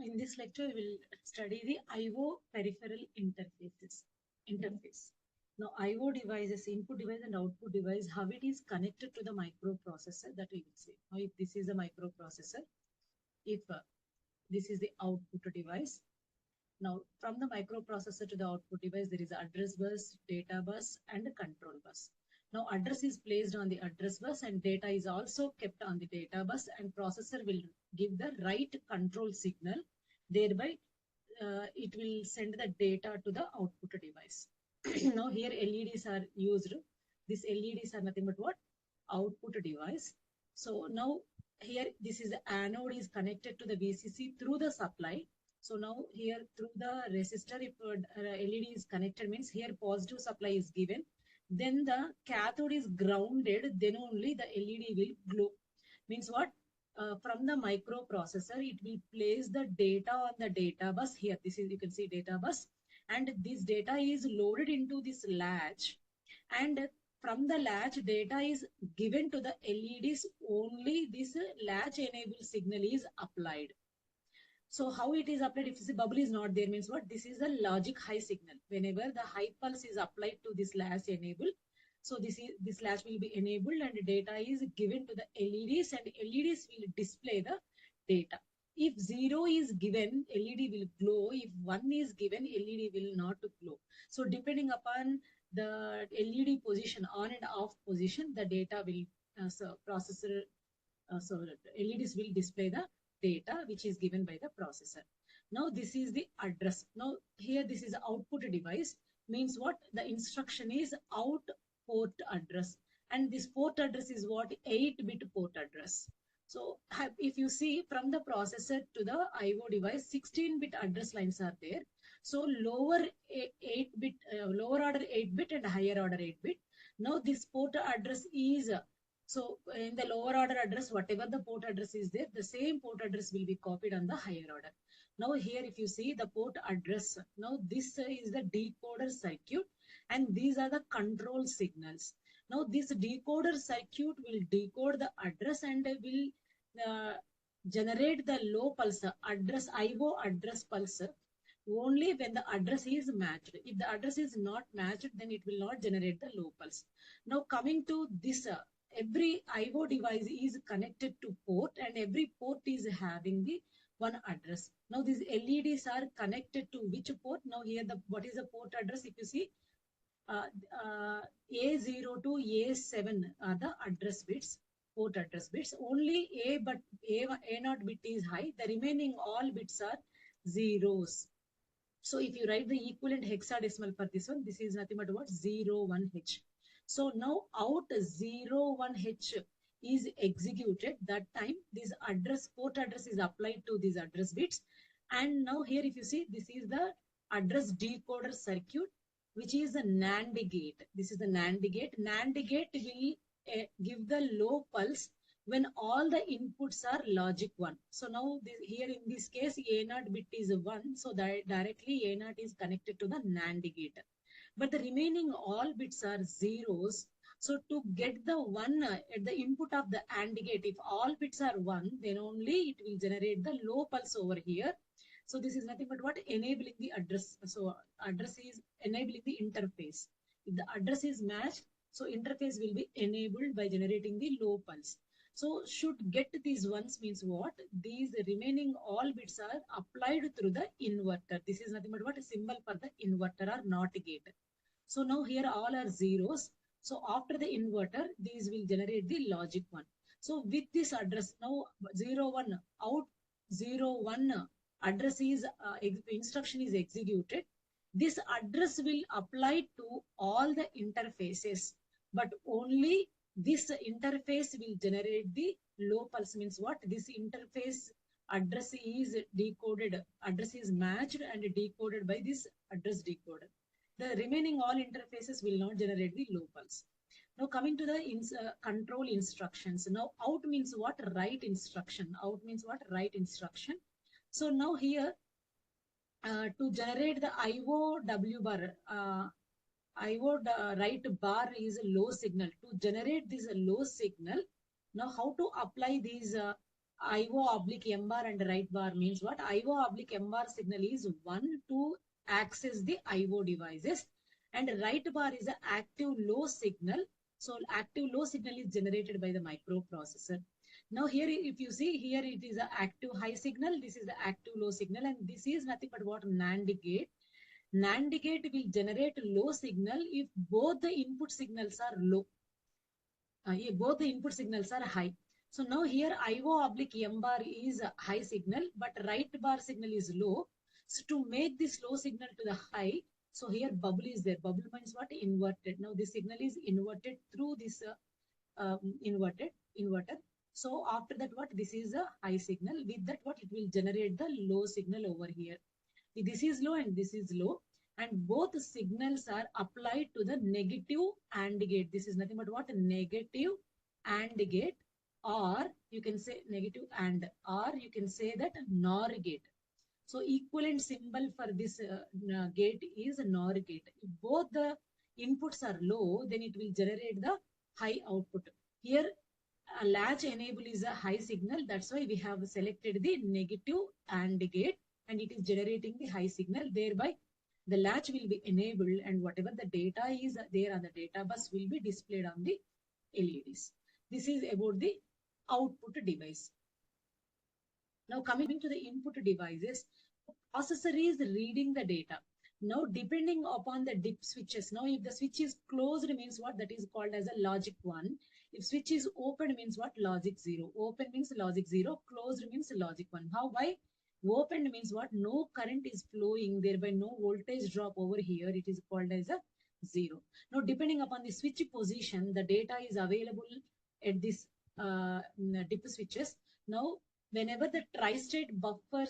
In this lecture, we will study the IO peripheral interface. Now, IO devices, input device and output device, how it is connected to the microprocessor, that we will see. Now, if this is a microprocessor, if this is the output device. Now, from the microprocessor to the output device, there is address bus, data bus, and a control bus. Now, address is placed on the address bus and data is also kept on the data bus, and processor will give the right control signal. Thereby, it will send the data to the output device. Now, here LEDs are used. These LEDs are nothing but what? Output device. So now here, this is the anode is connected to the VCC through the supply. So now here through the resistor, if LED is connected, means here positive supply is given. Then the cathode is grounded, then only the LED will glow. Means what? From the microprocessor, it will place the data on the data bus. Here, this is, you can see data bus. And this data is loaded into this latch. And from the latch, data is given to the LEDs. Only this latch enable signal is applied. So how it is applied? If the bubble is not there, means what? This is a logic high signal. Whenever the high pulse is applied to this latch enable, so this latch will be enabled and data is given to the LEDs, and LEDs will display the data. If 0 is given, LED will glow. If 1 is given, LED will not glow. So depending upon the LED position, on and off position, the data will processor. So LEDs will display the data which is given by the processor. Now this is the address. Now here this is the output device. Means what? The instruction is out port address, and this port address is what? 8-bit port address. So if you see from the processor to the IO device, 16-bit address lines are there. So lower 8-bit, lower order 8-bit and higher order 8-bit. Now this port address is so in the lower order address, whatever the port address is there, the same port address will be copied on the higher order. Now here, if you see the port address, now this is the decoder circuit, and these are the control signals. Now this decoder circuit will decode the address and will generate the low pulse address, IO address pulse, only when the address is matched. If the address is not matched, then it will not generate the low pulse. Now coming to this, every IO device is connected to port, and every port is having the one address. Now these LEDs are connected to which port? Now here, what is the port address? If you see, A0 to A7 are the address bits, port address bits. Only A0 bit is high. The remaining all bits are zeros. So if you write the equivalent hexadecimal for this one, this is nothing but what? 01H. So now out 01H is executed. That time this address, port address is applied to these address bits. And now here, if you see, this is the address decoder circuit, which is a NAND gate. This is the NAND gate. NAND gate will give the low pulse when all the inputs are logic 1. So now here in this case, A0 bit is 1. So that directly A0 is connected to the NAND gate. But the remaining all bits are zeros. So to get the 1 at the input of the AND gate, if all bits are 1, then only it will generate the low pulse over here. So this is nothing but what? Enabling the address. So address is enabling the interface. If the address is matched, so interface will be enabled by generating the low pulse. So should get these ones means what? These remaining all bits are applied through the inverter. This is nothing but what? A symbol for the inverter or NOT gate. So now here all are zeros. So after the inverter, these will generate the logic 1. So with this address, now 01 out 01 address is instruction is executed. This address will apply to all the interfaces, but only this interface will generate the low pulse. Means what? This interface address is decoded, address is matched and decoded by this address decoder. The remaining all interfaces will not generate the low pulse. Now coming to the control instructions. Now out means what? Write instruction. Out means what? Write instruction. So now here, to generate the IOW bar, write bar is a low signal. To generate this low signal, now how to apply these IO oblique M bar and right bar means what? IO oblique M bar signal is one to access the IO devices, and right bar is an active low signal. So active low signal is generated by the microprocessor. Now here, if you see here, it is an active high signal. This is the active low signal, and this is nothing but what? NAND gate. NAND gate will generate low signal if both the input signals are low. Both the input signals are high. So now here IO oblique M bar is a high signal, but right bar signal is low. So to make this low signal to the high, so here bubble is there. Bubble means what? Inverted. Now this signal is inverted through this inverter. So after that, what? This is a high signal. With that, what? It will generate the low signal over here. This is low and this is low, and both signals are applied to the negative AND gate. This is nothing but what? Negative AND gate, or you can say negative AND, or you can say that NOR gate. So equivalent symbol for this gate is NOR gate. If both the inputs are low, then it will generate the high output. Here a latch enable is a high signal. That's why we have selected the negative AND gate, and it is generating the high signal. Thereby, the latch will be enabled, and whatever the data is there on the data bus will be displayed on the LEDs. This is about the output device. Now coming to the input devices, processor is reading the data. Now depending upon the dip switches, now if the switch is closed means what? That is called as a logic 1. If switch is open means what? Logic 0. Open means logic 0, closed means logic 1. How? Why? Open means what? No current is flowing, thereby no voltage drop over here. It is called as a 0. Now depending upon the switch position, the data is available at this dip switches. Now whenever the tri-state buffer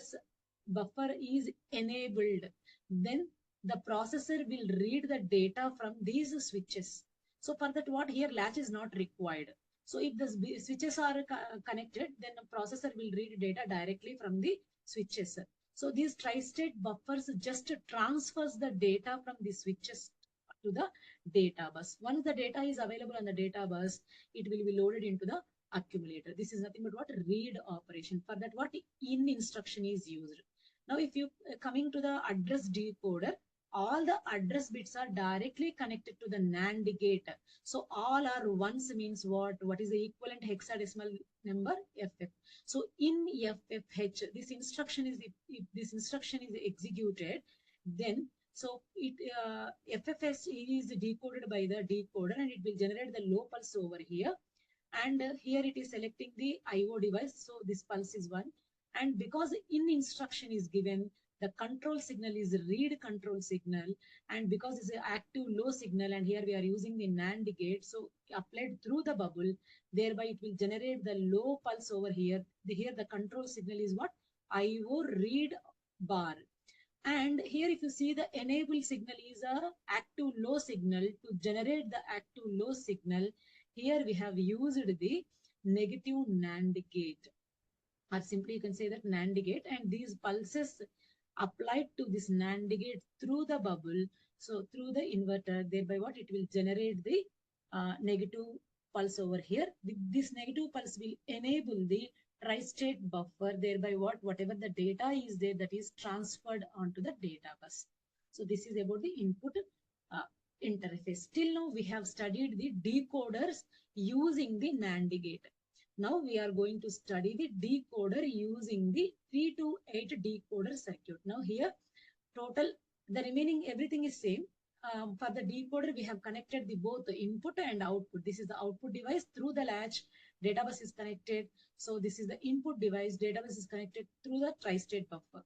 is enabled, then the processor will read the data from these switches. So for that, what? Here latch is not required. So if the switches are connected, then the processor will read data directly from the switches. So these tri-state buffers just transfers the data from the switches to the data bus. Once the data is available on the data bus, it will be loaded into the accumulator. This is nothing but what? Read operation. For that, what? In instruction is used. Now if you coming to the address decoder, all the address bits are directly connected to the NAND gate. So all are ones means what? What is the equivalent hexadecimal number? FF. So in FFH, this instruction is, if this instruction is executed, then so it FFH is decoded by the decoder, and it will generate the low pulse over here. And here it is selecting the IO device. So this pulse is 1. And because in instruction is given, the control signal is read control signal, and because it's an active low signal, and here we are using the NAND gate, so applied through the bubble, thereby it will generate the low pulse over here. Here the control signal is what? IO read bar. And here if you see, the enable signal is a active low signal. To generate the active low signal, here we have used the negative NAND gate, or simply you can say that NAND gate, and these pulses applied to this NAND gate through the bubble, so through the inverter, thereby what? It will generate the negative pulse over here. This negative pulse will enable the tri-state buffer, thereby what? Whatever the data is there, that is transferred onto the data bus. So this is about the input interface. Till now we have studied the decoders using the NAND gate. Now we are going to study the decoder using the 3 to 8 decoder circuit. Now here total, the remaining everything is same. For the decoder, we have connected the both the input and output. This is the output device through the latch. Data bus is connected. So this is the input device. Data bus is connected through the tri-state buffer.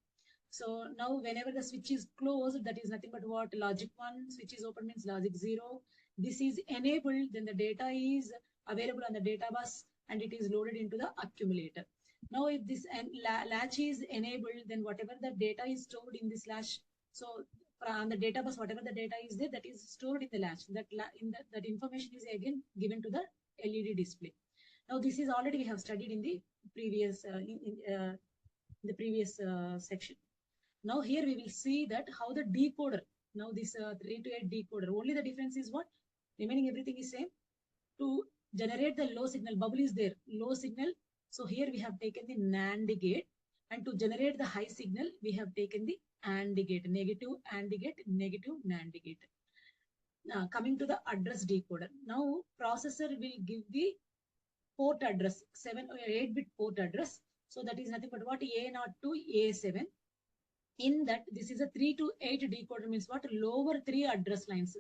So now whenever the switch is closed, that is nothing but what? Logic 1. Switch is open means logic 0. This is enabled, then the data is available on the data bus, and it is loaded into the accumulator. Now if this latch is enabled, then whatever the data is stored in this latch, so on the data bus, whatever the data is there, that is stored in the latch. That information is again given to the LED display. Now this is already we have studied in the previous section. Now here we will see that how the decoder, now this 3 to 8 decoder, only the difference is what? Remaining everything is same. To generate the low signal, bubble is there, low signal, So here we have taken the NAND gate, and to generate the high signal, we have taken the AND gate, negative AND gate, negative NAND gate. Now coming to the address decoder. Now processor will give the port address, 7 or 8-bit port address. So that is nothing but what, A0 to A7. In that, this is a 3 to 8 decoder, means what, lower 3 address lines,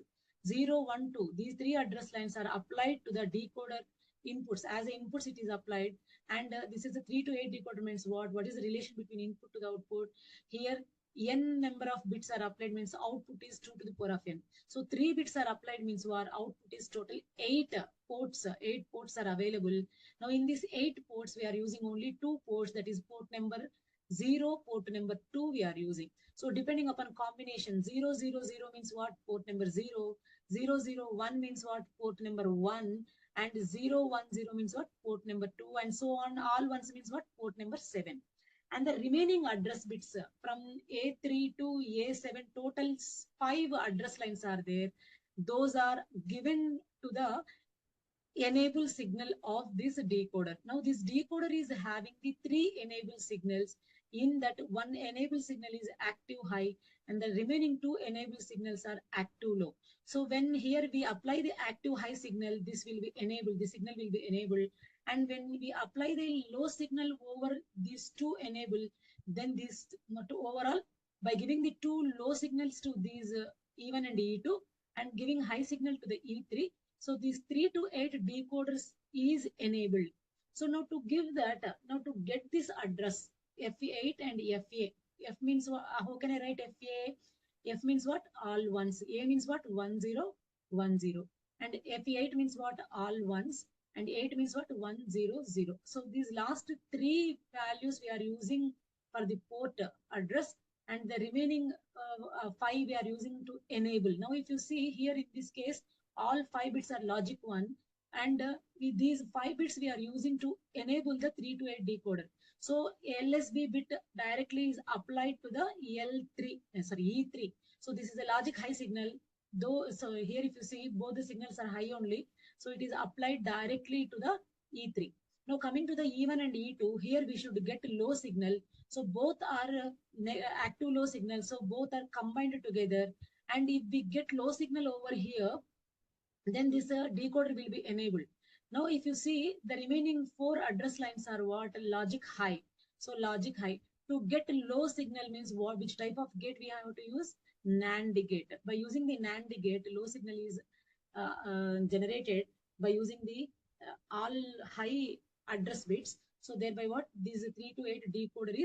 0, 1, 2. These 3 address lines are applied to the decoder inputs. As inputs it is applied, and this is a 3 to 8 decoder, means what is the relation between input to the output. Here n number of bits are applied, means output is 2 to the power of n. So 3 bits are applied, means what, output is total 8 ports. 8 ports are available. Now in these 8 ports we are using only 2 ports, that is port number 0, port number 2 we are using. So depending upon combination, 0, 0, 0 means what, port number 0, 0, 0, 1 means what, port number 1, and 0, 1, 0 means what, port number 2, and so on. All ones means what, port number 7. And the remaining address bits from A3 to A7, total 5 address lines are there. Those are given to the enable signal of this decoder. Now this decoder is having the 3 enable signals. In that, one enable signal is active high, and the remaining 2 enable signals are active low. So when here we apply the active high signal, this will be enabled, the signal will be enabled. And when we apply the low signal over these 2 enable, then this overall, by giving the 2 low signals to these E1 and E2 and giving high signal to the E3, so these 3 to 8 decoders is enabled. So now to give that, now to get this address, F8 and FA. F means what? How can I write FA? F means what? All ones. A means what? 1, 0, 1, 0. And F8 means what? All ones. And 8 means what? 1, 0, 0. So these last 3 values we are using for the port address, and the remaining 5 we are using to enable. Now if you see here in this case, all 5 bits are logic 1, and these 5 bits we are using to enable the 3 to 8 decoder. So LSB bit directly is applied to the E3. So this is a logic high signal, though. So here if you see, both the signals are high only, so it is applied directly to the E3. Now coming to the E1 and E2, here we should get low signal. So both are active low signal, so both are combined together. And if we get low signal over here, then this decoder will be enabled. Now if you see, the remaining 4 address lines are what, logic high. So logic high, to get low signal means what, which type of gate we have to use? NAND gate. By using the NAND gate, low signal is generated by using the all high address bits. So thereby what, this 3 to 8 decoder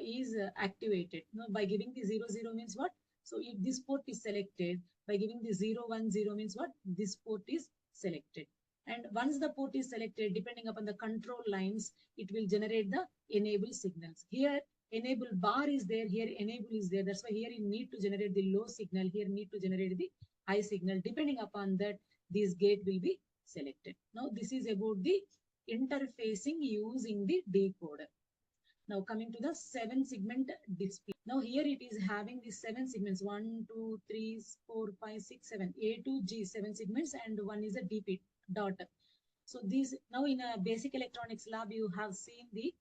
is activated. Now by giving the 0, 0 means what? So if this port is selected, by giving the 0, 1, 0 means what? This port is selected. And once the port is selected, depending upon the control lines, it will generate the enable signals. Here enable bar is there, here enable is there. That's why here you need to generate the low signal, here need to generate the high signal. Depending upon that, this gate will be selected. Now this is about the interfacing using the decoder. Now coming to the 7 segment display. Now here it is having these 7 segments, 1, 2, 3, 4, 5, 6, 7, A to G, 7 segments, and one is a DP dot. So these, now in a basic electronics lab, you have seen the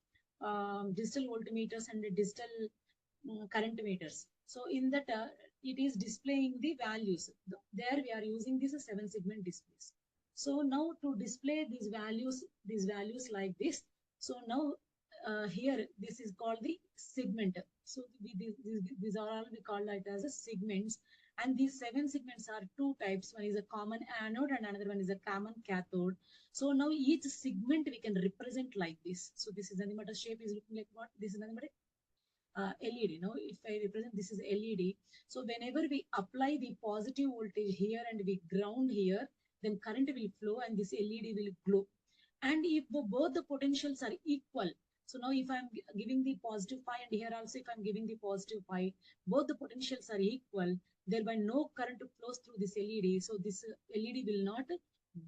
digital voltmeters and the digital current meters. So in that, it is displaying the values. There we are using these 7 segment displays. So now to display these values like this. So now here this is called the segment. So these are all we call it as a segments, and these 7 segments are 2 types. One is a common anode and another one is a common cathode. So now each segment we can represent like this. So this is nothing but a shape is looking like what? This is nothing but a LED. Now if I represent, this is LED. So whenever we apply the positive voltage here and we ground here, then current will flow and this LED will glow. And if both the potentials are equal, so now if I'm giving the positive phi, and here also if I'm giving the positive phi, both the potentials are equal, thereby no current flows through this LED. So this LED will not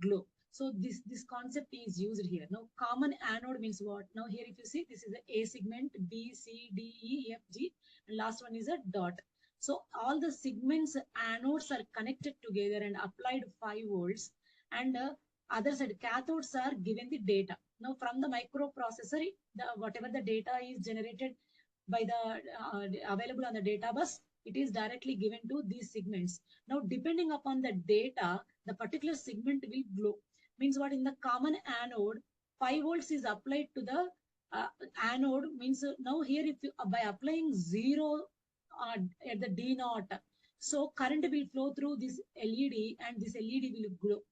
glow. So this concept is used here. Now common anode means what? Now here if you see, this is a segment, B, C, D, E, F, G, and last one is a dot. So all the segments anodes are connected together and applied 5 volts, and other side cathodes are given the data. Now from the microprocessor, whatever the data is generated by the available on the data bus, it is directly given to these segments. Now depending upon the data, the particular segment will glow. Means what, in the common anode, 5 volts is applied to the anode. Means now here if you by applying 0 at the D naught, so current will flow through this LED and this LED will glow.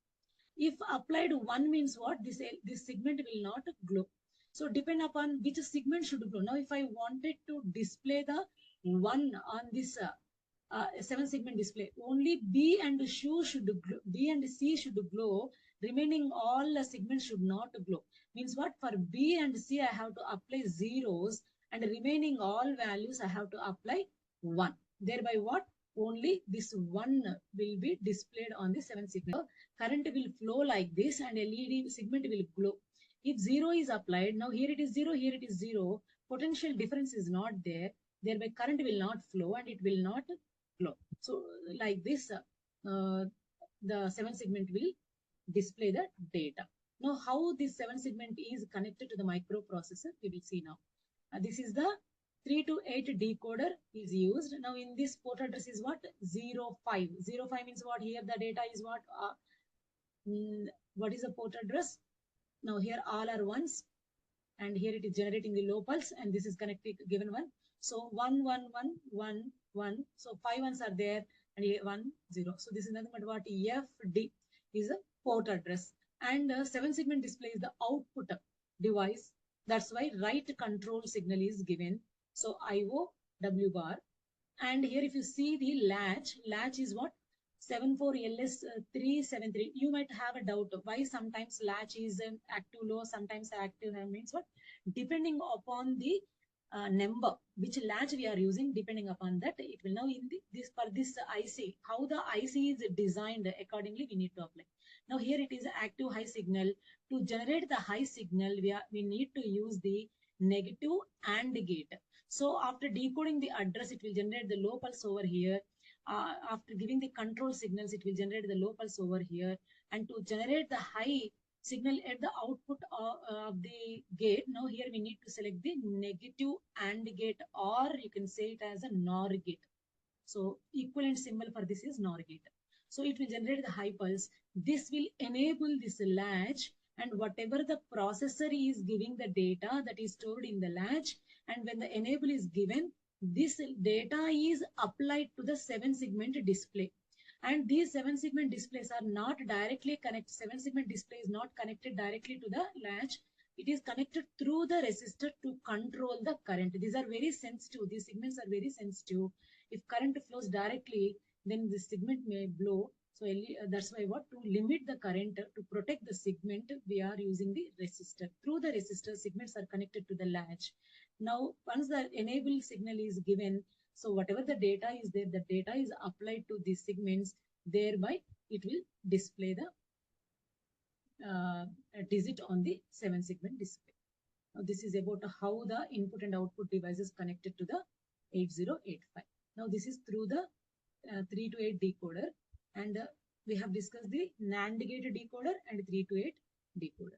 If applied 1 means what, this segment will not glow. So depend upon which segment should glow. Now if I wanted to display the 1 on this 7 segment display, only B and B and C should glow. Remaining all the segments should not glow. Means what, for B and C I have to apply zeros, and remaining all values I have to apply 1. Thereby what, only this 1 will be displayed on the 7 segment. Current will flow like this and LED segment will glow. If 0 is applied, now here it is 0, here it is 0, potential difference is not there. Thereby current will not flow and it will not glow. So like this, the 7 segment will display the data. Now how this 7 segment is connected to the microprocessor, we will see now. This is the 3 to 8 decoder is used. Now in this port address is what, 05. 05 means what, here the data is what is the port address? Now here all are ones, and here it is generating the low pulse, and this is connected given one. So 1 1 1 1 1. So 5 ones are there, and here 1 0. So this is nothing but what, FD is a port address, and 7 segment display is the output device. That's why write control signal is given. So IO W bar, and here if you see the latch is what, 74LS373. You might have a doubt why sometimes latch is active low, sometimes active high. Means what, depending upon the number which latch we are using, depending upon that it will. Now in this, for this IC, how the IC is designed, accordingly we need to apply. Now here it is active high signal. To generate the high signal, we need to use the negative AND gate. So after decoding the address, it will generate the low pulse over here. After giving the control signals, it will generate the low pulse over here. And to generate the high signal at the output of the gate, now here we need to select the negative AND gate, or you can say it as a NOR gate. So equivalent symbol for this is NOR gate. So it will generate the high pulse. This will enable this latch, and whatever the processor is giving the data, that is stored in the latch, and when the enable is given, this data is applied to the 7 segment display. And these 7 segment displays are not directly connected. 7 segment display is not connected directly to the latch. It is connected through the resistor to control the current. These are very sensitive. These segments are very sensitive. If current flows directly, then the segment may blow. So that's why what, to limit the current, to protect the segment, we are using the resistor. Through the resistor, segments are connected to the latch. Now once the enable signal is given, so whatever the data is there, the data is applied to these segments. Thereby it will display the digit on the 7 segment display. Now this is about how the input and output device is connected to the 8085. Now this is through the 3 to 8 decoder, and we have discussed the NAND gate decoder and 3 to 8 decoder.